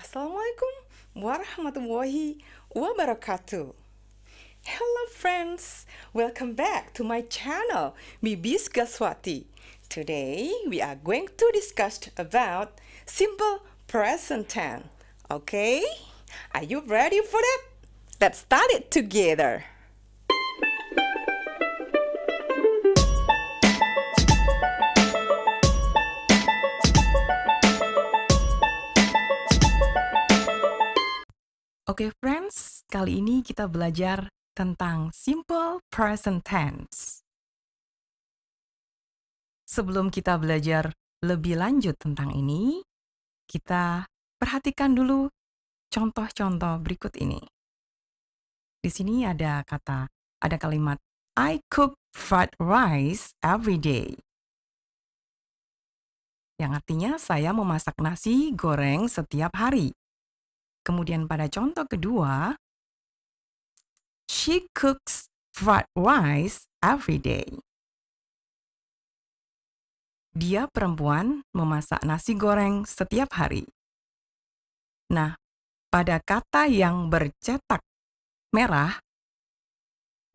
Assalamualaikum warahmatullahi wabarakatuh. Hello friends, welcome back to my channel, Bibis Gaswati. Today we are going to discuss about simple present tense. Okay, are you ready for that? Let's start it together. Oke friends, kali ini kita belajar tentang simple present tense. Sebelum kita belajar lebih lanjut tentang ini, kita perhatikan dulu contoh-contoh berikut ini. Di sini ada kalimat I cook fried rice every day. Yang artinya saya memasak nasi goreng setiap hari. Kemudian pada contoh kedua, she cooks fried rice every day. Dia perempuan memasak nasi goreng setiap hari. Nah, pada kata yang bercetak merah,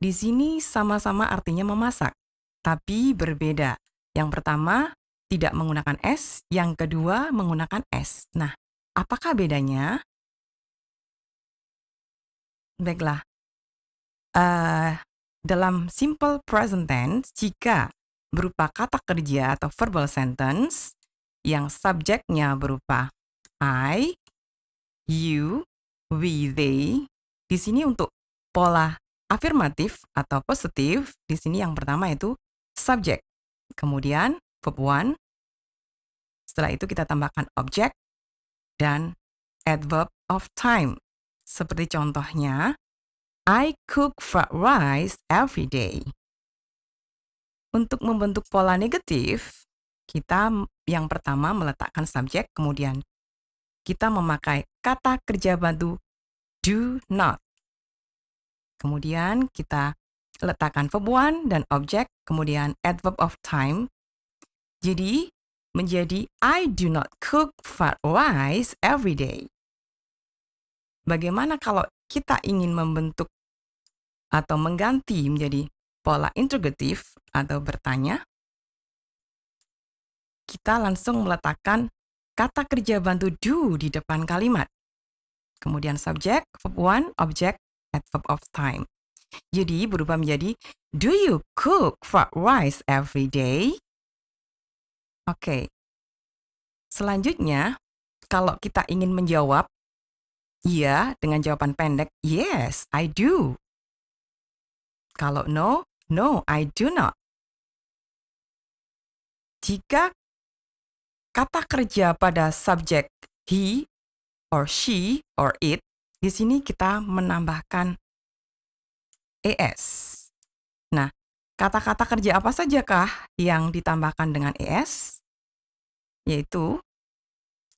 di sini sama-sama artinya memasak, tapi berbeda. Yang pertama tidak menggunakan S, yang kedua menggunakan S. Nah, apakah bedanya? Baiklah, dalam simple present tense, jika berupa kata kerja atau verbal sentence, yang subjeknya berupa I, you, we, they, di sini untuk pola afirmatif atau positif, di sini yang pertama itu subject, kemudian verb one, setelah itu kita tambahkan object, dan adverb of time. Seperti contohnya, I cook fried rice every day. Untuk membentuk pola negatif, kita yang pertama meletakkan subjek, kemudian kita memakai kata kerja bantu do not. Kemudian kita letakkan verb one dan objek, kemudian adverb of time. Jadi menjadi I do not cook fried rice every day. Bagaimana kalau kita ingin membentuk atau mengganti menjadi pola interrogatif atau bertanya? Kita langsung meletakkan kata kerja bantu do di depan kalimat. Kemudian subjek, verb one, object, adverb of time. Jadi berubah menjadi do you cook fried rice every day? Oke. Selanjutnya, kalau kita ingin menjawab iya dengan jawaban pendek, yes, I do. Kalau no, no, I do not. Jika kata kerja pada subjek he, or she, or it, di sini kita menambahkan es. Nah, kata-kata kerja apa sajakah yang ditambahkan dengan es? Yaitu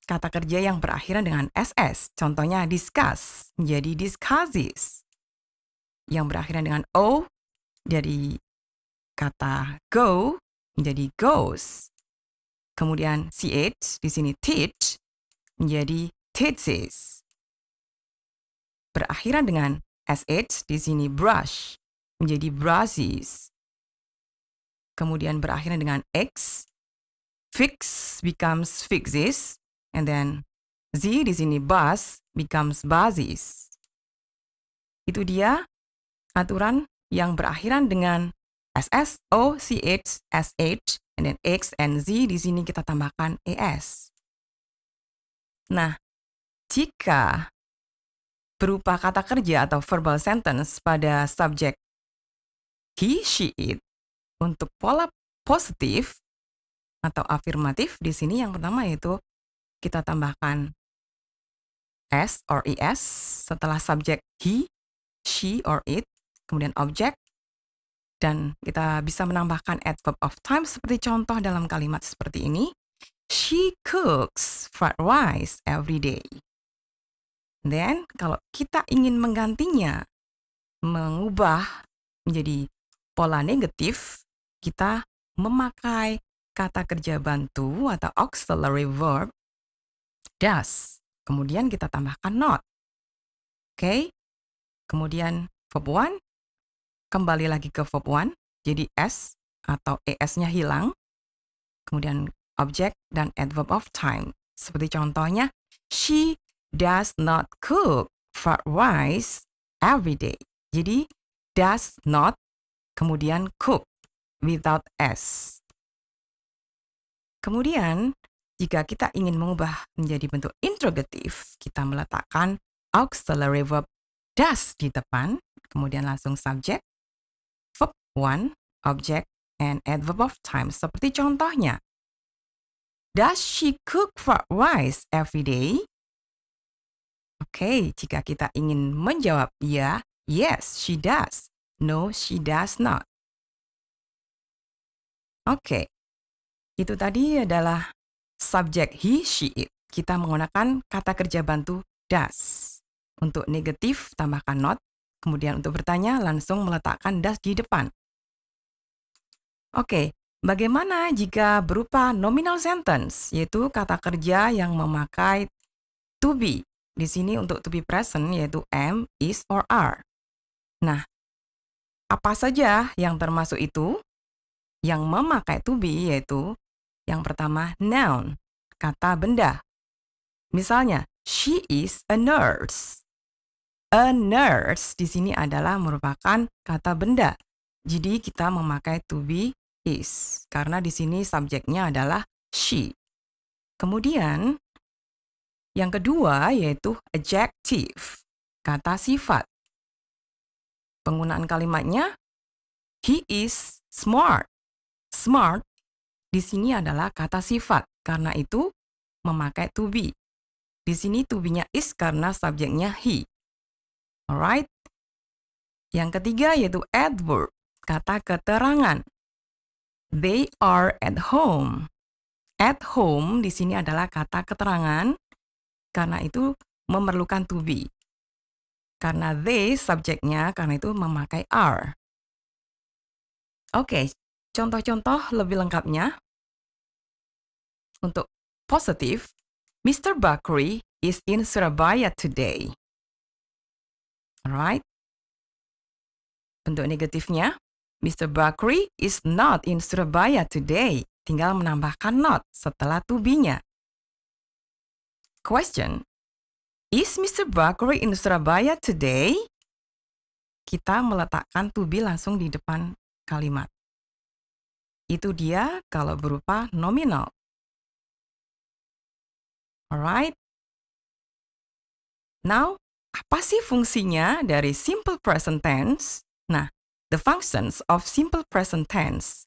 kata kerja yang berakhiran dengan ss. Contohnya discuss menjadi discusses. Yang berakhiran dengan o dari kata go menjadi goes. Kemudian ch di sini teach menjadi teaches. Berakhiran dengan sh di sini brush menjadi brushes. Kemudian berakhiran dengan x, fix becomes fixes, and then z di sini bus becomes buses. Itu dia aturan yang berakhiran dengan ss, o, ch, sh, and then x and z di sini kita tambahkan es. Nah, jika berupa kata kerja atau verbal sentence pada subjek he, she, it, untuk pola positif atau afirmatif di sini yang pertama yaitu kita tambahkan s or es setelah subjek he, she, or it, kemudian objek, dan kita bisa menambahkan adverb of time seperti contoh dalam kalimat seperti ini. She cooks fried rice every day. Then, kalau kita ingin menggantinya, mengubah menjadi pola negatif, kita memakai kata kerja bantu atau auxiliary verb does. Kemudian kita tambahkan not. Oke. Kemudian verb 1, kembali lagi ke verb 1, jadi S atau ES-nya hilang. Kemudian object dan adverb of time. Seperti contohnya, she does not cook fried rice every day. Jadi, does not, kemudian cook, without S. Kemudian, jika kita ingin mengubah menjadi bentuk interrogatif, kita meletakkan auxiliary verb does di depan, kemudian langsung subject, verb 1, object, and adverb of time. Seperti contohnya, does she cook fried rice every day? Oke, jika kita ingin menjawab ya, yes, she does. No, she does not. Oke, itu tadi adalah subjek he, she, it. Kita menggunakan kata kerja bantu does. Untuk negatif, tambahkan not. Kemudian untuk bertanya, langsung meletakkan does di depan. Oke, bagaimana jika berupa nominal sentence, yaitu kata kerja yang memakai to be. Di sini untuk to be present, yaitu am, is, or are. Nah, apa saja yang termasuk itu? Yang memakai to be, yaitu yang pertama, noun, kata benda. Misalnya, she is a nurse. A nurse di sini adalah merupakan kata benda. Jadi kita memakai to be is, karena di sini subjeknya adalah she. Kemudian, yang kedua yaitu adjective, kata sifat. Penggunaan kalimatnya, he is smart. Smart di sini adalah kata sifat, karena itu memakai to be. Di sini to be-nya is karena subjeknya he. Alright. Yang ketiga yaitu adverb, kata keterangan. They are at home. At home di sini adalah kata keterangan, karena itu memerlukan to be. Karena they subjeknya, karena itu memakai are. Oke, contoh-contoh lebih lengkapnya. Untuk positif, Mr. Bakri is in Surabaya today. Alright. Bentuk negatifnya, Mr. Bakri is not in Surabaya today. Tinggal menambahkan not setelah to be-nya. Question, is Mr. Bakri in Surabaya today? Kita meletakkan to be langsung di depan kalimat. Itu dia kalau berupa nominal. Alright. Now, apa sih fungsinya dari simple present tense? Nah, the functions of simple present tense.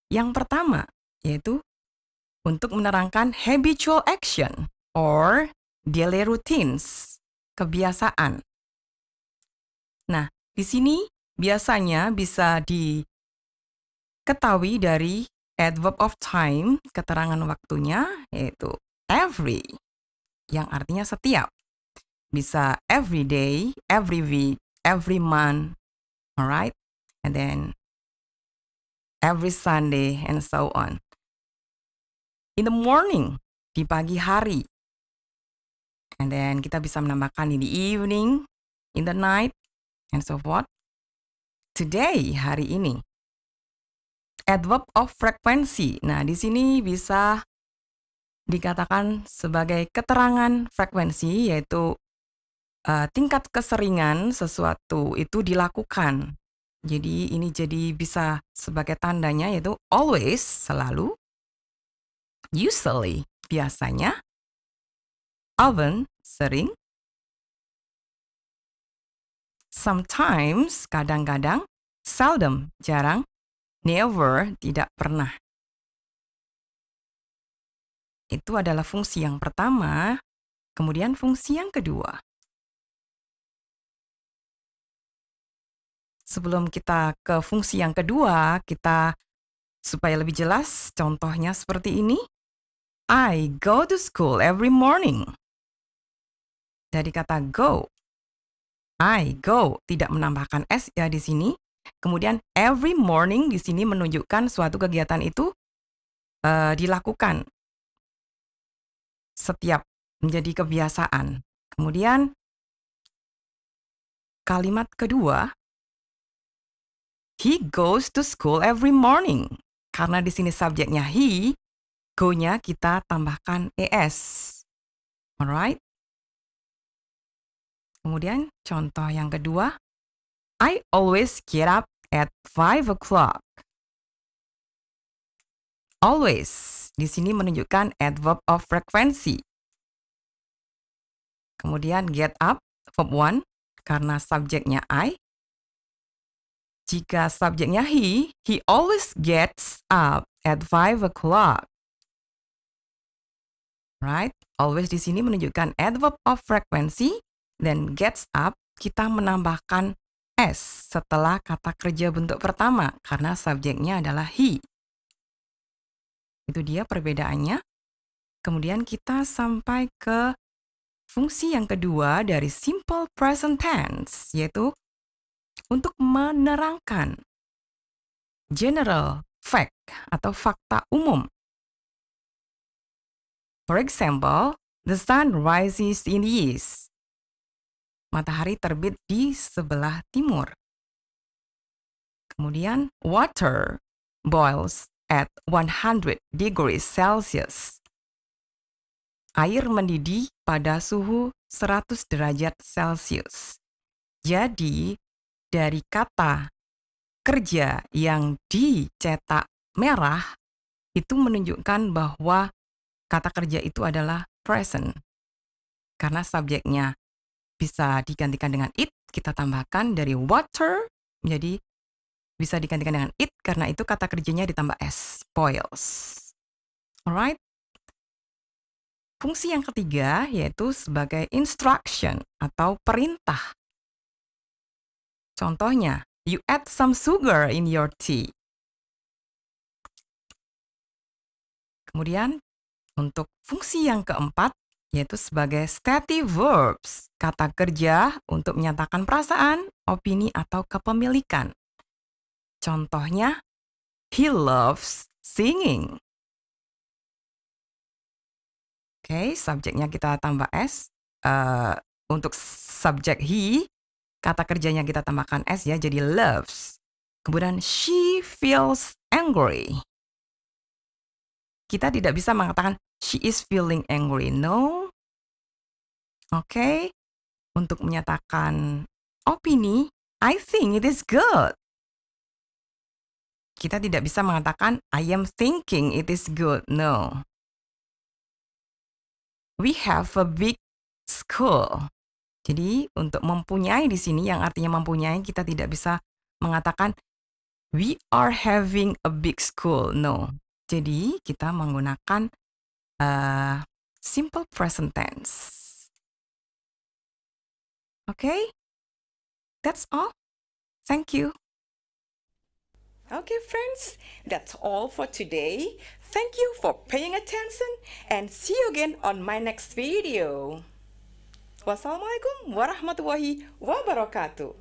Yang pertama, yaitu untuk menerangkan habitual action or daily routines, kebiasaan. Nah, di sini biasanya bisa diketahui dari adverb of time, keterangan waktunya, yaitu every, yang artinya setiap. Bisa every day, every week, every month, alright? And then every Sunday, and so on. In the morning, di pagi hari. And then kita bisa menambahkan in the evening, in the night, and so forth. Today, hari ini. Adverb of frequency. Nah, di sini bisa dikatakan sebagai keterangan frekuensi, yaitu tingkat keseringan sesuatu itu dilakukan. Jadi ini jadi bisa sebagai tandanya, yaitu always, selalu, usually, biasanya, often, sering, sometimes, kadang-kadang, seldom, jarang, never, tidak pernah. Itu adalah fungsi yang pertama. Kemudian fungsi yang kedua. Sebelum kita ke fungsi yang kedua, kita supaya lebih jelas, contohnya seperti ini. I go to school every morning. Dari kata go. I go, tidak menambahkan s ya di sini. Kemudian every morning di sini menunjukkan suatu kegiatan itu dilakukan setiap menjadi kebiasaan. Kemudian kalimat kedua, he goes to school every morning. Karena di sini subjeknya he, go-nya kita tambahkan es. Alright? Kemudian contoh yang kedua, I always get up at 5 o'clock. Always di sini menunjukkan adverb of frequency. Kemudian get up, verb 1, karena subjeknya I. Jika subjeknya he always gets up at 5 o'clock. Right? Always di sini menunjukkan adverb of frequency, dan gets up kita menambahkan s setelah kata kerja bentuk pertama karena subjeknya adalah he. Itu dia perbedaannya. Kemudian kita sampai ke fungsi yang kedua dari simple present tense, yaitu untuk menerangkan general fact atau fakta umum. For example, the sun rises in the east. Matahari terbit di sebelah timur. Kemudian, water boils at 100 degrees Celsius. Air mendidih pada suhu 100 derajat Celsius. Jadi, dari kata kerja yang dicetak merah, itu menunjukkan bahwa kata kerja itu adalah present. Karena subjeknya bisa digantikan dengan it, kita tambahkan dari water, menjadi bisa digantikan dengan it, karena itu kata kerjanya ditambah s, boils. Alright? Fungsi yang ketiga yaitu sebagai instruction atau perintah. Contohnya, you add some sugar in your tea. Kemudian, untuk fungsi yang keempat, yaitu sebagai stative verbs, kata kerja untuk menyatakan perasaan, opini, atau kepemilikan. Contohnya, he loves singing. Oke, subjeknya kita tambah s. Untuk subjek he, kata kerjanya kita tambahkan s ya, jadi loves. Kemudian she feels angry. Kita tidak bisa mengatakan she is feeling angry, no. Oke, untuk menyatakan opini, I think it is good. Kita tidak bisa mengatakan I am thinking it is good, no. We have a big school. Jadi untuk mempunyai di sini yang artinya mempunyai, kita tidak bisa mengatakan we are having a big school, no. Jadi kita menggunakan simple present tense. Okay, that's all. Thank you. Okay, friends, that's all for today. Thank you for paying attention and see you again on my next video. Wassalamualaikum warahmatullahi wabarakatuh.